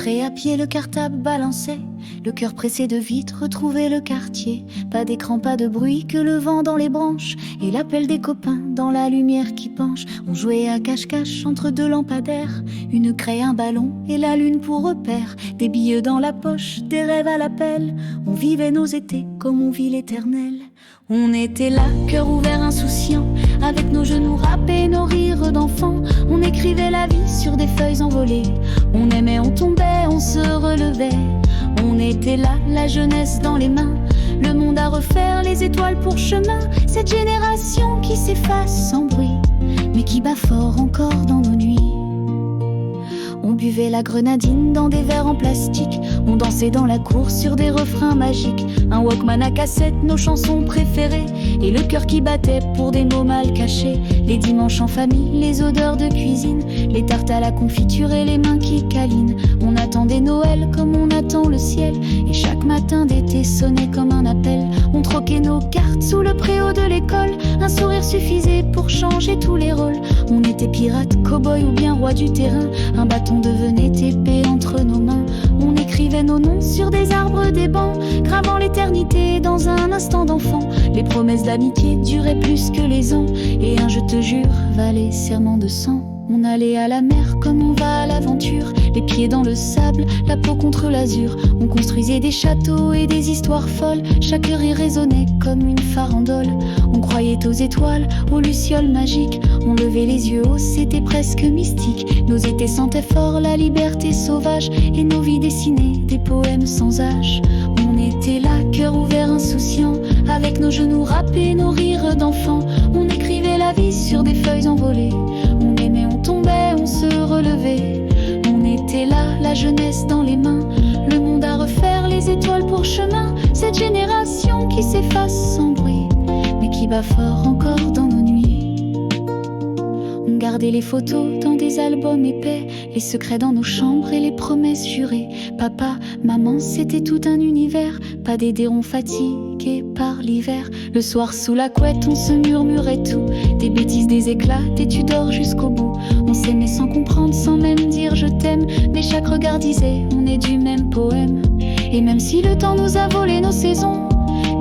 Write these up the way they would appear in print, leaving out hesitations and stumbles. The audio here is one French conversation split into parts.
Rentrer à pied, le cartable balancé, le cœur pressé de vite retrouver le quartier. Pas d'écran, pas de bruit, que le vent dans les branches et l'appel des copains dans la lumière qui penche. On jouait à cache-cache entre deux lampadaires, une craie, un ballon et la lune pour repère. Des billets dans la poche, des rêves à l'appel. On vivait nos étés comme on vit l'éternel. On était là, cœur ouvert, insouciant, avec nos genoux râpés, nos rires d'enfants. On écrivait la vie sur des feuilles envolées. On aimait, on tombait, on se relevait. On était là, la jeunesse dans les mains, le monde à refaire, les étoiles pour chemin. Cette génération qui s'efface sans bruit, mais qui bat fort encore dans nos nuits. On buvait la grenadine dans des verres en plastique. On dansait dans la cour sur des refrains magiques. Un Walkman à cassette, nos chansons préférées, et le cœur qui battait pour des mots mal cachés. Les dimanches en famille, les odeurs de cuisine, les tartes à la confiture et les mains qui câlinent. On attendait Noël comme on attend le ciel, et chaque matin d'été sonnait comme un appel. On troquait nos cartes sous le préau de l'école. Un sourire suffisait pour changer tous les rôles. On était pirates, cow-boys ou bien rois du terrain. Un bâton devenait épée entre nos mains. On écrivait nos noms sur des arbres, des bancs, gravant l'éternité dans un instant d'enfant. Les promesses d'amitié duraient plus que les ans, et un je te jure valait serment de sang. On allait à la mer comme on va à l'aventure, les pieds dans le sable, la peau contre l'azur. On construisait des châteaux et des histoires folles, chaque rire résonnait comme une farandole. On croyait aux étoiles, aux lucioles magiques, on levait les yeux hauts, c'était presque mystique. Nos étés sentaient fort la liberté sauvage, et nos vies dessinaient des poèmes sans âge. On était là, cœur ouvert, insouciant, avec nos genoux râpés, nos rires d'enfants. On écrivait la vie sur des feuilles envolées. On aimait, on tombait, on se relevait. On était là, la jeunesse dans les mains, le monde à refaire, les étoiles pour chemin. Cette génération qui s'efface sans bruit, mais qui bat fort encore dans nos nuits. On gardait les photos dans des albums épais, les secrets dans nos chambres et les promesses jurées. Papa, maman, c'était tout un univers, pas d'aiderons fatigués par l'hiver. Le soir sous la couette, on se murmurait tout, des bêtises, des éclats, des Tudors jusqu'au bout. On s'aimait sans comprendre, sans même dire je t'aime, mais chaque regard disait on est du même poème. Et même si le temps nous a volé nos saisons,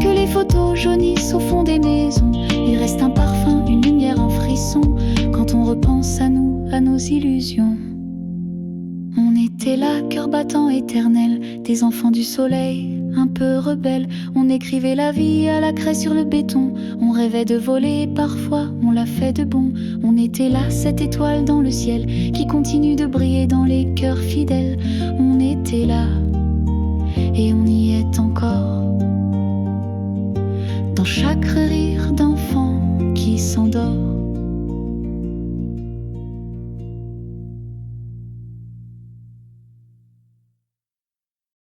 que les photos jaunissent au fond des maisons, il reste un parfum, une lumière, un frisson, quand on repense à nous, à nos illusions. On était là, cœur battant éternel, des enfants du soleil, un peu rebelles. On écrivait la vie à la craie sur le béton. On rêvait de voler, parfois on l'a fait de bon. On était là, cette étoile dans le ciel, qui continue de briller dans les cœurs fidèles. On était là, et on y est encore, dans chaque rire d'enfant qui s'endort.